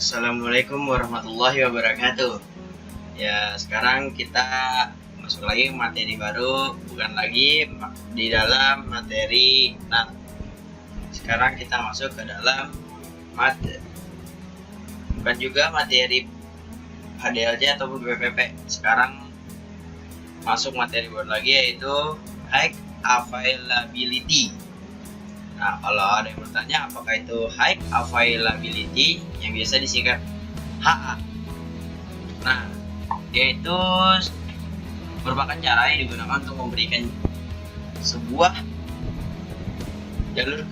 Assalamualaikum warahmatullahi wabarakatuh. Ya, sekarang kita masuk lagi ke materi baru, bukan lagi di dalam materi. Nah, sekarang kita masuk ke dalam bukan juga materi HDLC ataupun BPP. Sekarang masuk materi baru lagi, yaitu high availability. Nah, kalau ada yang bertanya apakah itu high availability, yang biasa disingkat HA. Nah, yaitu merupakan cara yang digunakan untuk memberikan sebuah jalur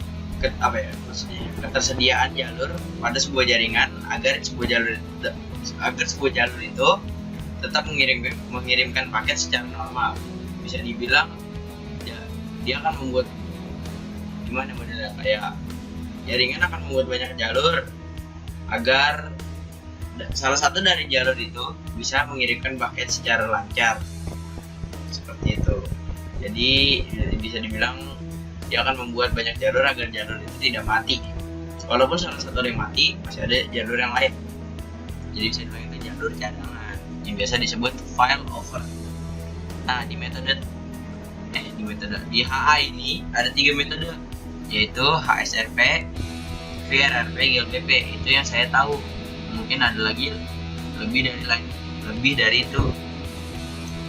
ketersediaan jalur pada sebuah jaringan agar sebuah jalur itu tetap mengirimkan paket secara normal. Bisa dibilang ya, dia akan membuat gimana modelnya, kayak jaringan akan membuat banyak jalur agar salah satu dari jalur itu bisa mengirimkan paket secara lancar, seperti itu. Jadi bisa dibilang dia akan membuat banyak jalur agar jalur itu tidak mati. Walaupun salah satu yang mati, masih ada jalur yang lain. Jadi bisa dibilang itu jalur cadangan yang biasa disebut failover. Nah, di HA ini ada 3 metode, yaitu HSRP, VRRP, GLPP. Itu yang saya tahu. Mungkin ada lagi lebih dari itu.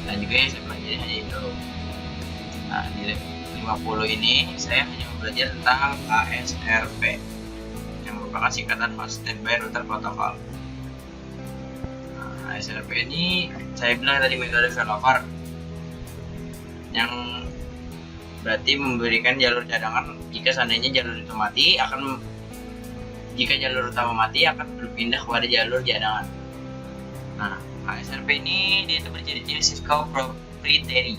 Dan juga yang saya pelajari hanya itu. Nah, di lab 50 ini saya hanya belajar tentang HSRP, yang merupakan singkatan Fast Standby Router Protocol. Nah, HSRP ini saya bilang tadi metode failover, yang berarti memberikan jalur cadangan jika seandainya jalur itu mati, jika jalur utama mati akan berpindah kepada jalur cadangan. Nah, HSRP ini dia itu berciri-ciri Cisco proprietary,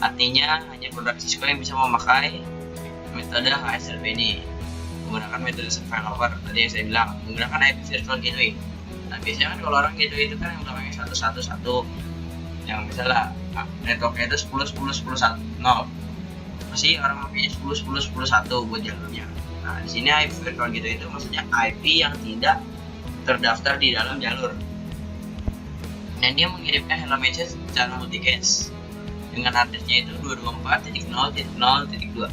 artinya hanya produk Cisco yang bisa memakai metode HSRP ini, menggunakan metode failover tadi yang saya bilang, menggunakan IP virtual gateway. Nah, biasanya kan kalau orang gateway itu kan yang belakangnya 111, yang misalnya networknya itu 10.10.10.1.0, masih orang makanya 10.10.10.1 buat jalurnya. Nah, di sini IP virtual gateway itu maksudnya IP yang tidak terdaftar di dalam jalur, dan dia mengirimkan hello message secara multicast dengan addressnya itu 224.0.0.2.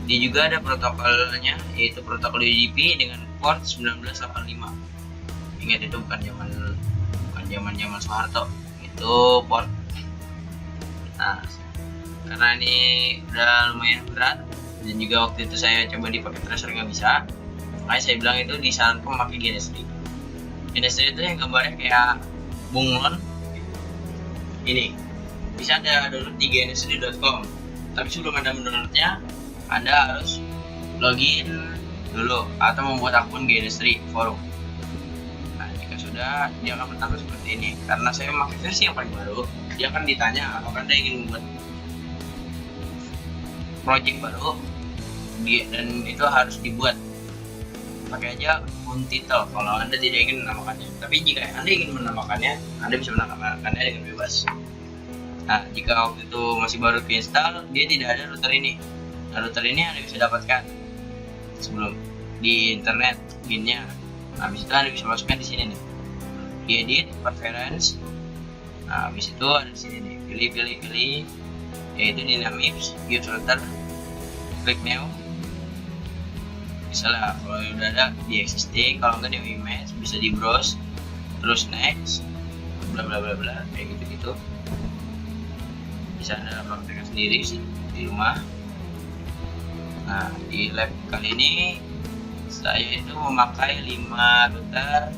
Dia juga ada protokolnya, yaitu protokol UDP dengan port 1985. Ingat, itu bukan zaman Soeharto, itu port. Nah, karena ini udah lumayan berat dan juga waktu itu saya coba dipakai tracer nggak bisa, makanya saya bilang itu disarankan memakai GNS3. GNS3 itu yang gambarnya kayak bunglon ini, bisa Anda download di gns3.com, tapi sebelum Anda mendownloadnya Anda harus login dulu atau membuat akun GNS3 forum. Nah, jika sudah, dia akan bertambah seperti ini. Karena saya memakai versi yang paling baru, dia akan ditanya apakah Anda ingin membuat project baru, dan itu harus dibuat pakai aja untitled kalau Anda tidak ingin menamakannya. Tapi jika Anda ingin menamakannya, Anda bisa menamakannya dengan bebas. Nah, jika waktu itu masih baru install, dia tidak ada router ini. Nah, router ini Anda bisa dapatkan sebelum di internet pinnya. Nah, habis itu Anda bisa masukkan di sini nih, di edit preference. Nah, habis itu ada di sini nih, pilih, yaitu dynamics use router, klik new. Misalnya kalau udah ada di existing, kalau enggak di image bisa di browse, terus next, bla bla bla bla, kayak gitu. Bisa Anda praktekkan sendiri sih di rumah. Nah, di lab kali ini saya itu memakai 5 router,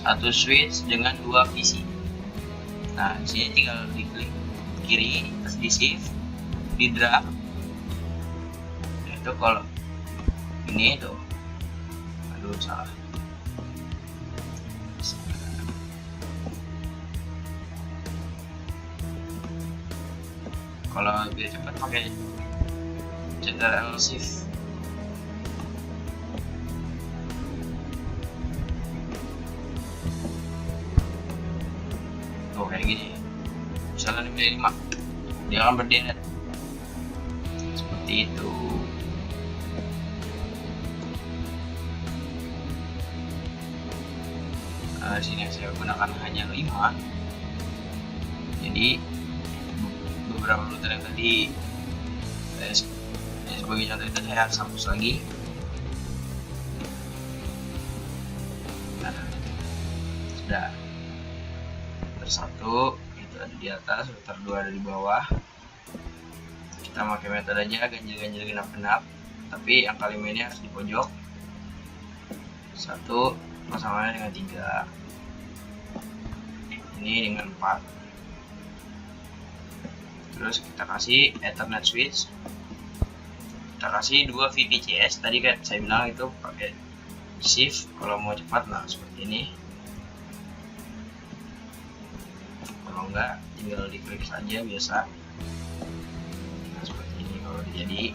1 switch dengan 2 PC. Nah, di sini tinggal diklik kiri, terus di shift, di drag. Itu kalau ini tuh, aduh salah. Kalau biar cepat pakai Ctrl Shift. Tuh kayak gini. Misalnya pilih 5, dia akan berderet seperti itu. Di sini saya gunakan hanya 5. Jadi beberapa router yang tadi sebagai contoh itu saya harus hapus lagi. Nah, sudah tersatu, itu ada di atas, router 2 ada di bawah. Kita pakai metodenya ganjil genap, tapi angka 5 ini harus di pojok. 1 pasangannya dengan 3, ini dengan 4. Terus kita kasih Ethernet switch, kita kasih 2 VPCS. Tadi kan saya bilang itu pakai shift kalau mau cepat. Nah seperti ini, kalau enggak tinggal diklik saja biasa. Nah seperti ini kalau jadi.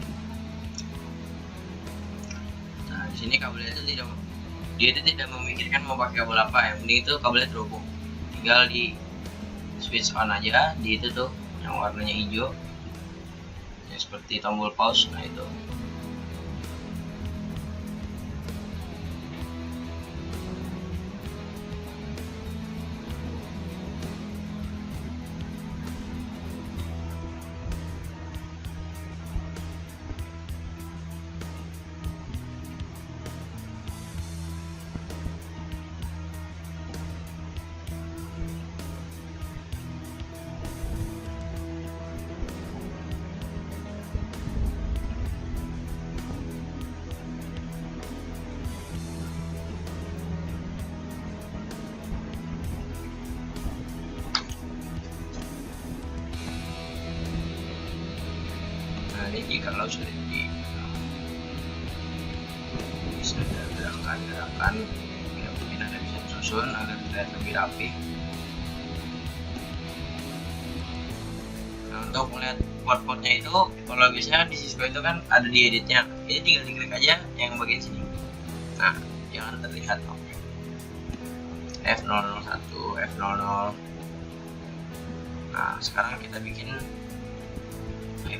Nah di sini kabelnya itu tidak memikirkan mau pakai kabel apa, yang penting itu kabelnya terhubung. Tinggal di switch on aja, di itu tuh yang warnanya hijau ya, seperti tombol pause. Nah itu ini kalau sudah bisa ada gerakan ya, mungkin ada bisa disusun agar terlihat lebih rapi. Nah untuk melihat port-portnya itu, kalau biasanya di Cisco itu kan ada di editnya, ini tinggal diklik aja yang bagian sini. Nah jangan terlihat F001, F00. Nah sekarang kita bikin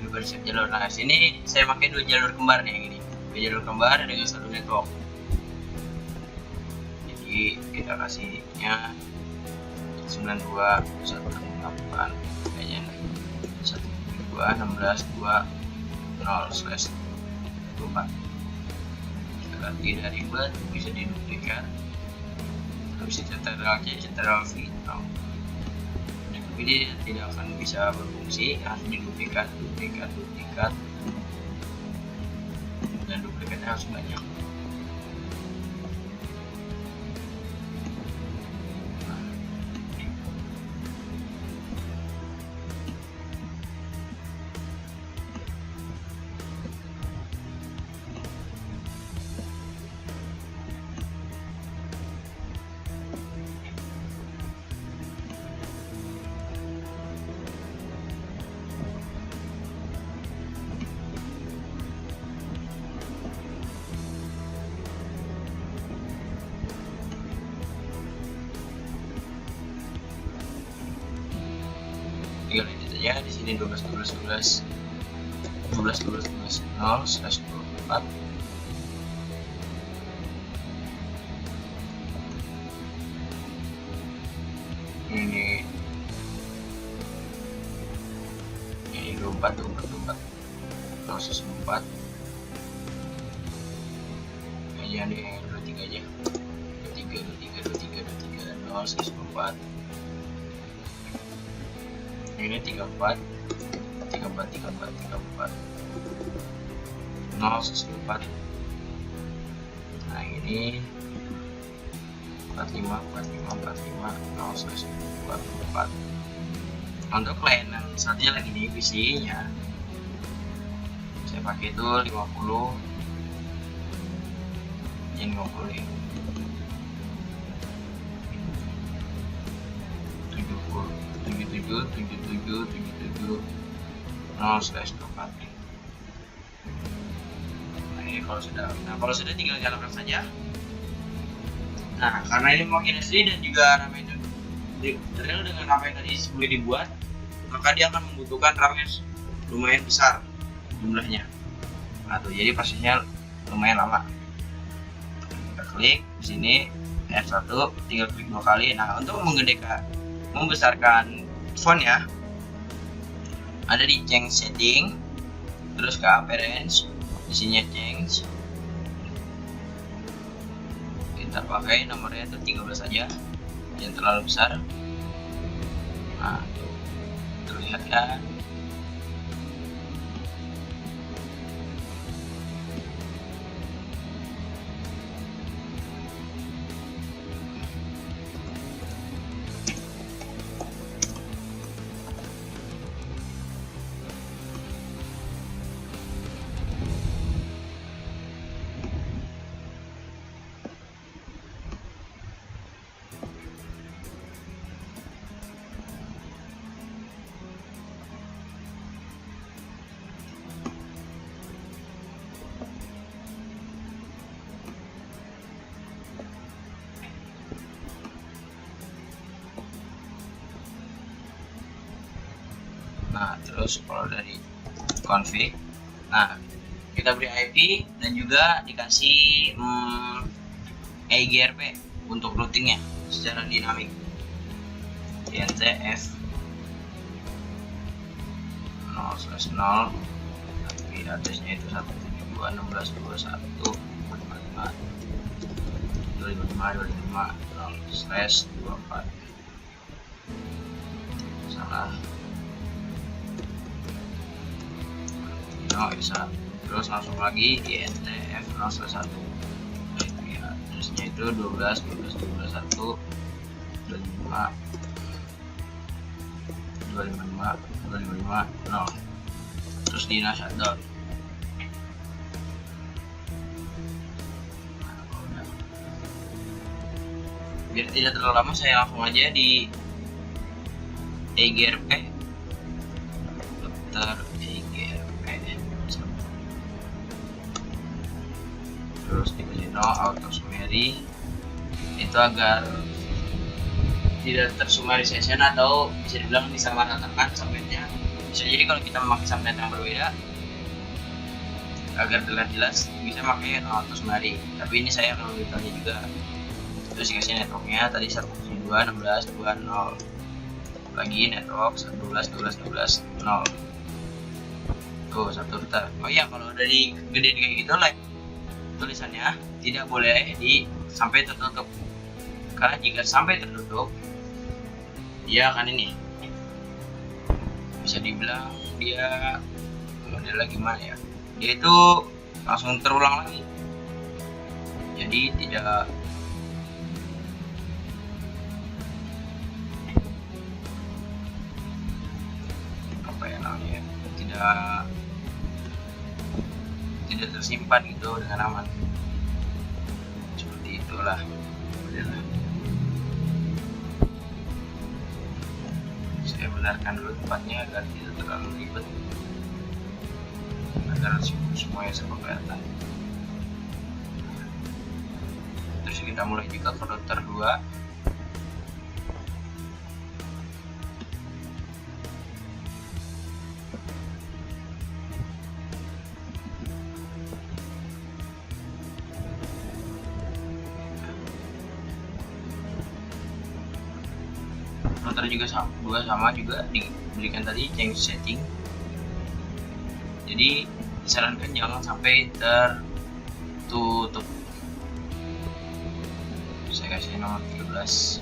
bersih jalur. Nah sini saya pakai 2 jalur kembar nih, yang ini 2 jalur kembar dengan 1 network. Jadi kita kasihnya 92.168 kayaknya 1.2.16.2.0/24. Kita ganti dari ribet, bisa diduplikat, habis itu central V. Jadi tidak akan bisa berfungsi, harus diduplikat, dan duplikatnya harus banyak. Tinggal edit aja di sini 12.12.12.12.0/24. Ini 24 proses 4 aja nih, 23 aja, 0/24. Ini 34 0/4. Nah ini 45 0/24. Untuk layanan satunya lagi di PC-nya saya pakai itu 50 ini 50 ini 77 0/24. Nah ini kalau sudah, tinggal nyalakan saja. Nah karena ini memakai SD dan juga RAM itu real dengan RAM yang tadi sebelum dibuat, maka dia akan membutuhkan RAM yang lumayan besar jumlahnya. Nah tuh, jadi prosesnya lumayan lama. Kita klik di sini, F1 tinggal klik 2 kali. Nah, untuk membesarkan font ya, ada di change setting, terus ke appearance, isinya change. Kita pakai nomornya itu 13 saja, yang terlalu besar. Nah, tuh terlihat kan. Nah, terus kalau dari config, nah kita beri IP dan juga dikasih EIGRP untuk routingnya secara dinamik. INTF 0/0, tapi addressnya itu 172.168.25.255.0/24. Salah. Bisa. Terus langsung lagi INTF 0/1, ya, terusnya itu 12.12.12.1 25 255 0, terus di shutdown. Biar tidak terlalu lama, saya langsung aja di EIGRP, daftar EIGRP, terus dikasih no auto summary, itu agar tidak tersummarization atau bisa dibilang disamaratakan subnetnya. Bisa jadi kalau kita memakai subnet yang berbeda, agar terlihat jelas bisa pakai auto summary, tapi ini saya akan memberitahunya juga. Terus dikasih networknya tadi 172.16.2.0, lagi network 112.12.12.0. Tuh satu router. Oh iya, kalau udah gede kayak gitu, like tulisannya tidak boleh sampai tertutup, karena jika sampai tertutup dia akan ini, bisa dibilang dia model gimana ya, dia itu langsung terulang lagi, jadi tidak apa ya namanya, tidak tersimpan gitu dengan aman. Seperti itulah modelnya. Saya benarkan dulu tempatnya agar tidak terlalu ribet, agar semuanya serba kelihatan. Terus kita mulai juga ke router 2. Router juga sama juga diberikan tadi change setting. Jadi disarankan jangan sampai tertutup. Saya kasih nomor 13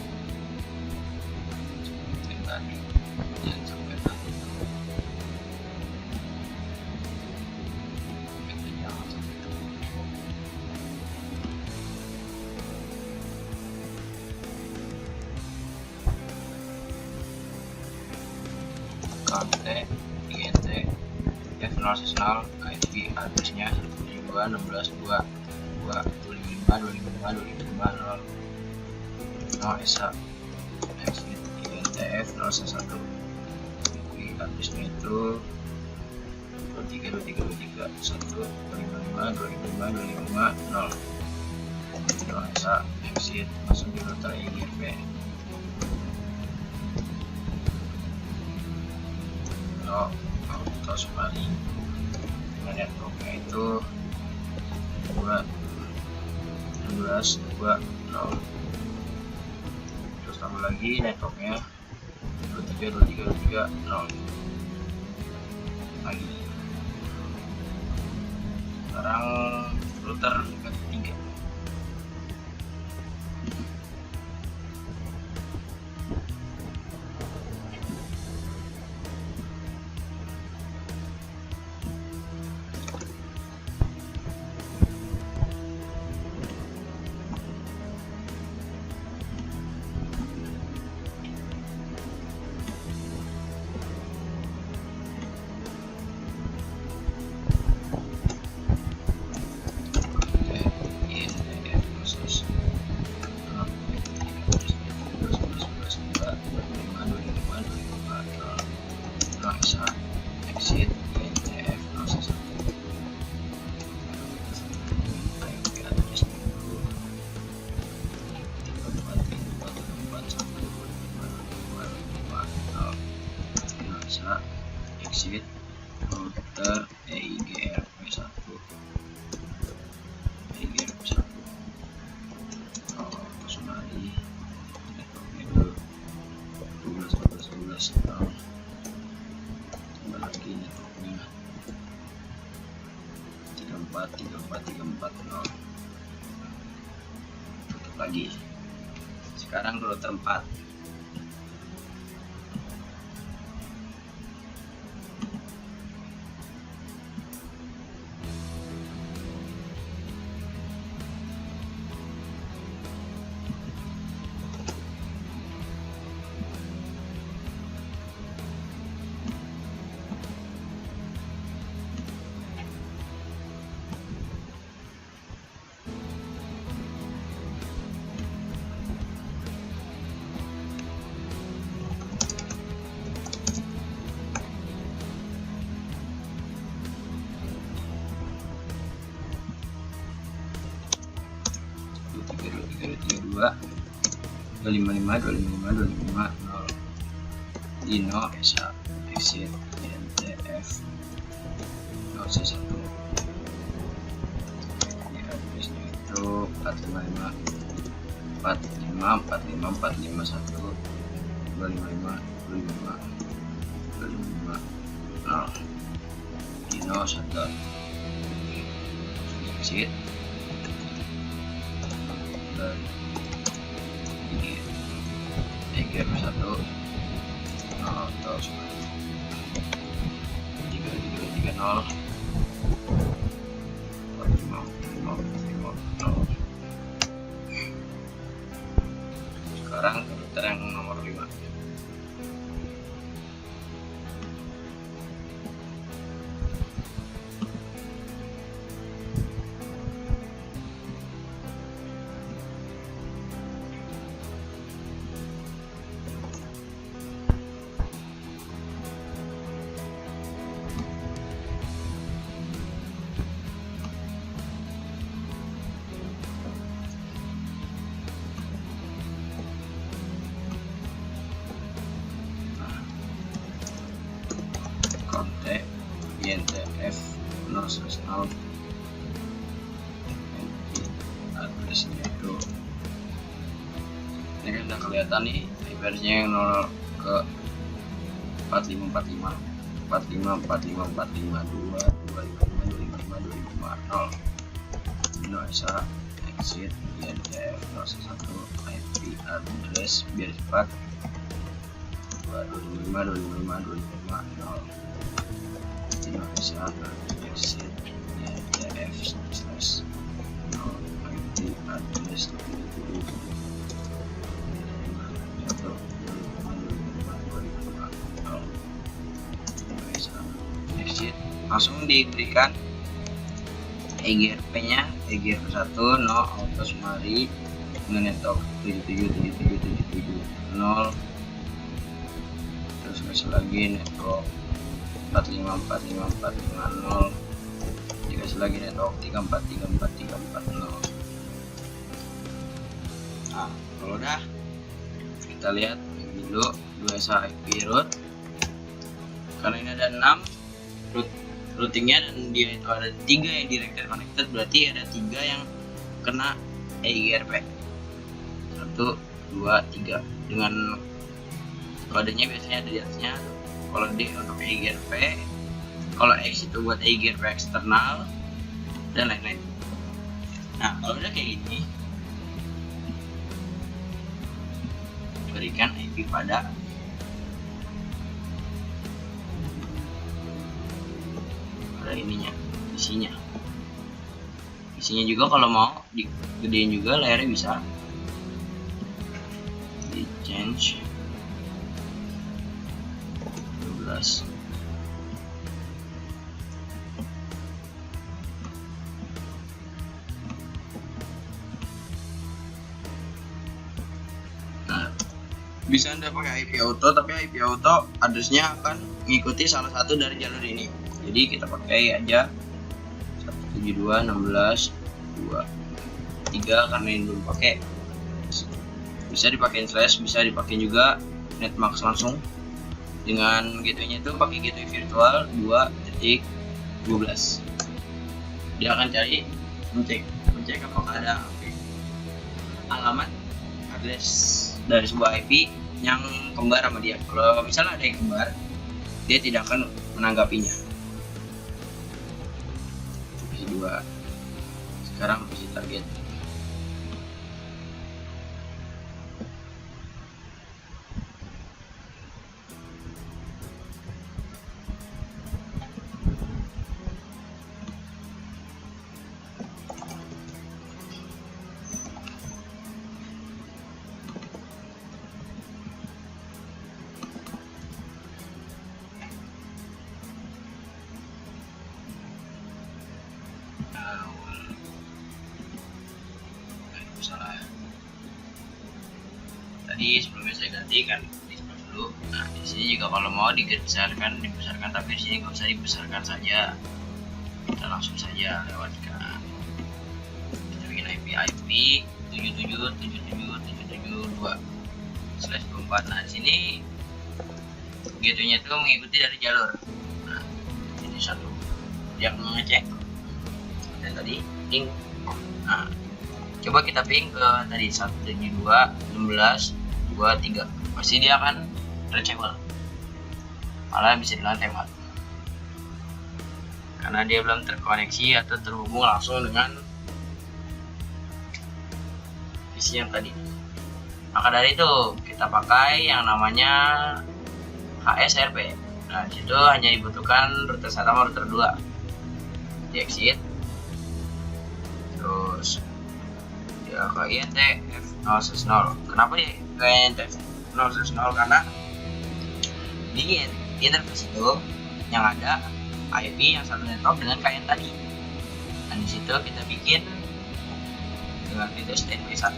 tadi, jangan sampai tertutup. Kontak INT F0/0, IP addressnya 172.16.2.25.255.255.0. No ESA exit INTF 0/1, IP addressnya itu 23.23.23.1.25.255.255.0. No ESA exit, masuk di router EIGRP. Auto summary networknya itu 2.16.2.0. tunggu lagi networknya 23 0 lagi. Sekarang router ketiga. Exit INTF 01 IP address 34 exit router EIGRP1 personally networknya dulu 12 tambah lagi networknya 34 0 tutup lagi. Sekarang router 4. Dua 255 0 Dino Esa exit INTF 01 di addressnya itu 455 0 Dino shutdown exit EGR1 atau 3330 sekarang router yang nomor 5. Kontak INTF 01 addressnya itu ini kan udah kelihatan nih IP-nya yang 0 ke 4545 0 Dino Esa exit INTF 01 IP address biar cepat 255 0 Dino Esa exit INTF / 0 IP address langsung diberikan EGRP nya EGRP1 no auto summary dengan network 77 terus kasih lagi network 4545450 dikasih lagi network 34 nah kalau udah kita lihat dulu 2 IP root karena ini ada 6 routingnya dan dia itu ada 3 yang directly connected berarti ada 3 yang kena EIGRP 1 2, 3 dengan kodenya biasanya ada di atasnya. Kalau D untuk EIGRP, kalau X itu buat EIGRP eksternal dan lain-lain. Nah, kalau udah kayak gini, berikan IP pada ininya, isinya juga. Kalau mau digedein juga layarnya bisa di change 12. Nah, bisa Anda pakai IP auto, tapi IP auto addressnya akan mengikuti salah satu dari jalur ini. Jadi kita pakai aja 172.16.2.3 karena ini belum pakai. Bisa dipakai slash, bisa dipakai juga netmax langsung. Dengan gateway-nya itu pakai gateway virtual 2.12. Dia akan cari mencek apakah ada alamat address dari sebuah IP yang kembar sama dia. Kalau misalnya ada yang kembar, dia tidak akan menanggapinya. Posisi 2. Sekarang posisi target. Salah. Tadi sebelumnya saya gantikan display dulu. Nah, di sini juga kalau mau dibesarkan, tapi di sini nggak usah dibesarkan saja. Kita langsung saja lewatkan. Kita bikin IP 77.77.77.2/24. Nah, di sini gateway-nya itu mengikuti dari jalur. Nah, ini satu. Dia akan mengecek. Dan tadi ping. Nah, coba kita ping ke tadi 172.16.2.3. Pasti dia akan reachable, malah bisa dibilang hemat karena dia belum terkoneksi atau terhubung langsung dengan PC yang tadi. Maka dari itu kita pakai yang namanya HSRP. Nah, disitu hanya dibutuhkan router 1 sama router 2. Di exit, terus ke INTF 010. Kenapa dia ke INTF 010? Karena di interface itu yang ada IP yang satu network dengan klien tadi. Dan di situ kita bikin dengan fitur standby 1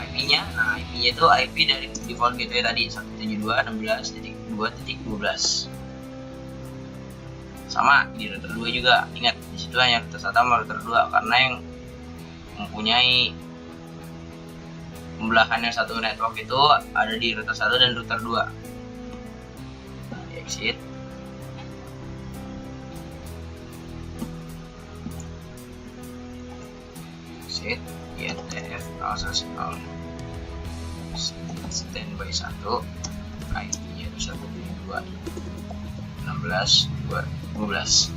IP-nya. Nah, IP-nya itu IP dari default gateway tadi 172.16.2.12. Sama di router 2 juga. Ingat, di situ hanya router 1 sama router 2 karena yang mempunyai pembelahan yang satu network itu ada di router 1 dan router 2. Nah, di exit. Exit INTF 010 standby 1 IP-nya itu 172.16.2.12.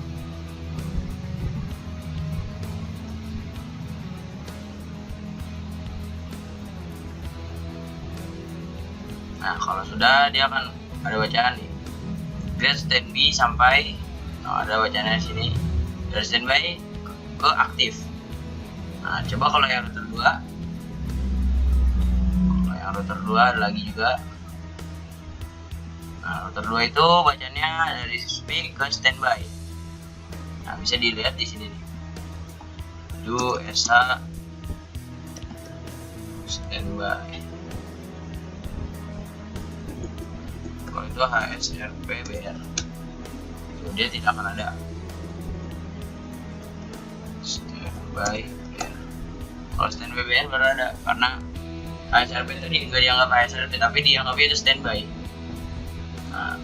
Nah, kalau sudah dia akan ada bacaan nih. Get standby sampai ada bacaannya di sini. Dari standby ke aktif. Nah, coba kalau yang router 2. Kalau yang router 2 ada lagi juga. Nah, router 2 itu bacaannya dari speak ke standby. Nah, bisa dilihat di sini nih. Do ESA standby. Kalau itu HSRP BR, dia tidak akan ada standby BR. Kalau standby BR baru ada, karena HSRP tadi nggak dianggap HSRP, tapi dianggapnya itu standby. Nah,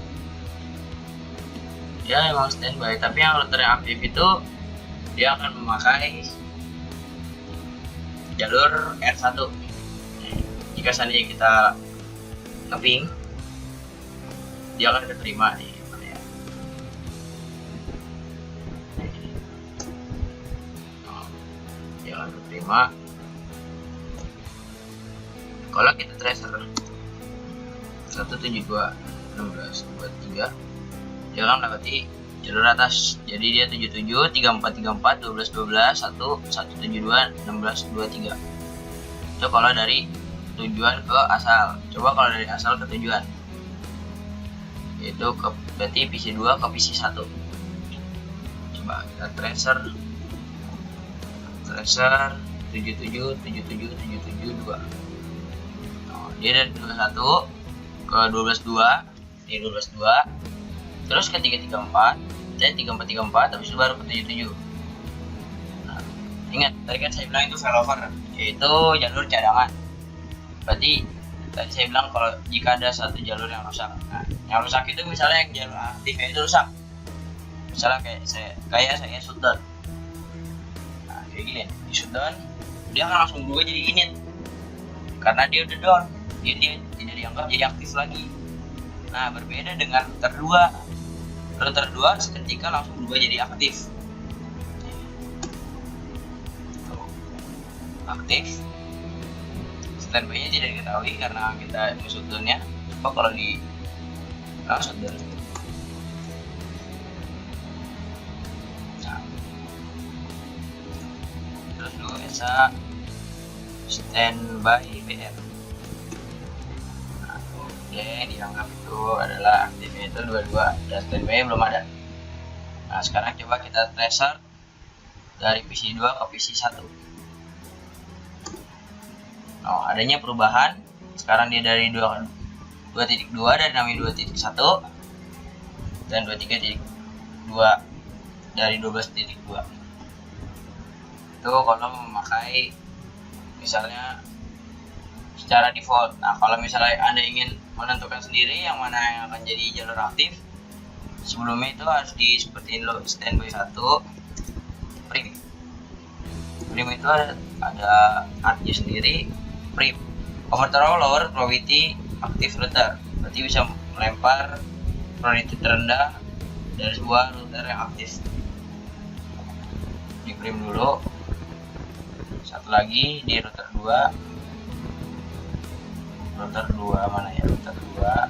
dia emang standby, tapi yang router yang aktif itu dia akan memakai jalur R1. Jika seandainya kita ngeping, dia akan keterima nih. Dia akan keterima. Kalau kita tracer 172.16.23, dia akan mendapati jalur atas. Jadi dia 77, 34, 34, 12, 12, 1, 172, 16, 23. Itu kalau dari tujuan ke asal. Coba kalau dari asal ke tujuan, yaitu berarti PC2 ke PC1. Coba kita tracer 77, 77, 77, 2. Dia dari 21 ke 12.2, di 12.2, terus ke 334, dan 3434, habis itu baru ke 77. Nah, ingat tadi kan saya bilang itu failover, yaitu jalur cadangan. Berarti tadi saya bilang kalau jika ada satu jalur yang rusak, nah yang rusak itu misalnya yang jalur aktifnya itu rusak, misalnya kayak saya shutdown. Nah kayak gini, di shutdown dia akan langsung berubah jadi init karena dia udah down, dia tidak dianggap jadi aktif lagi. Nah berbeda dengan router 2. Router 2 seketika langsung berubah jadi aktif. Aktif, standby-nya tidak diketahui karena kita shutdown-nya. Coba kalau di shutdown, nah, terus dulu ESA standby BR. Nah, oke, dianggap itu adalah aktifnya itu 22 dan standby belum ada. Nah sekarang coba kita tracer dari PC2 ke PC1. Oh, adanya perubahan. Sekarang dia dari 2.2 dari namanya 2.1 dan 23.2 dari 12.2. Itu kalau memakai misalnya secara default. Nah kalau misalnya Anda ingin menentukan sendiri yang mana yang akan jadi jalur aktif, sebelumnya itu harus seperti lo standby 1 prim itu ada artinya sendiri. Prim, overthrow lower probability active router, berarti bisa melempar probability terendah dari sebuah router yang aktif. Di prim dulu. Satu lagi di router 2. Router 2 mana ya? Router 2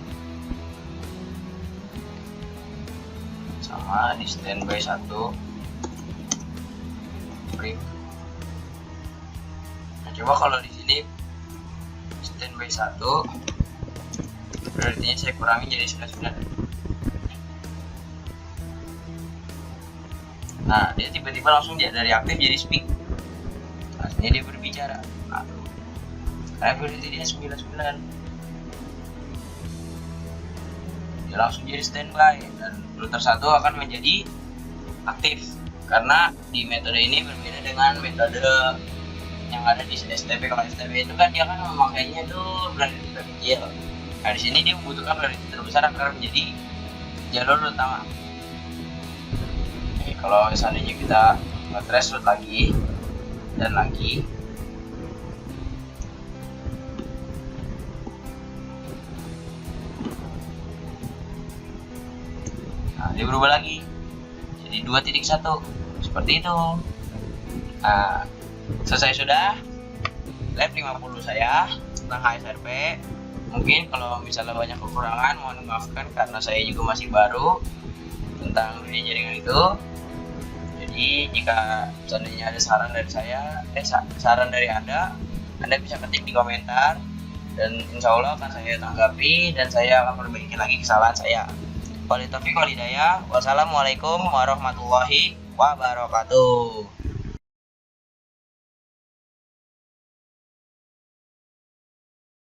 sama di standby 1 prim. Nah, coba kalau di sini standby 1 prioritinya saya kurangi jadi 99. Nah dia tiba-tiba langsung dari aktif jadi speak. Artinya dia berbicara. Nah, karena priority dia 99, dia langsung jadi standby dan router 1 akan menjadi aktif karena di metode ini berbeda dengan metode yang ada di STP. Kalau STP itu kan dia kan memakainya tuh priority terkecil. Nah di sini dia membutuhkan priority terbesar agar menjadi jalur utama. Oke, kalau seandainya kita nge-trace route lagi dan lagi, nah dia berubah lagi jadi 2.1 seperti itu. Nah selesai sudah lab 50 saya tentang HSRP. Mungkin kalau misalnya banyak kekurangan mohon maafkan karena saya juga masih baru tentang dunia jaringan itu. Jadi jika seandainya ada saran dari saya, saran dari Anda bisa ketik di komentar dan insya Allah akan saya tanggapi dan saya akan perbaiki lagi kesalahan saya. Wassalamualaikum warahmatullahi wabarakatuh.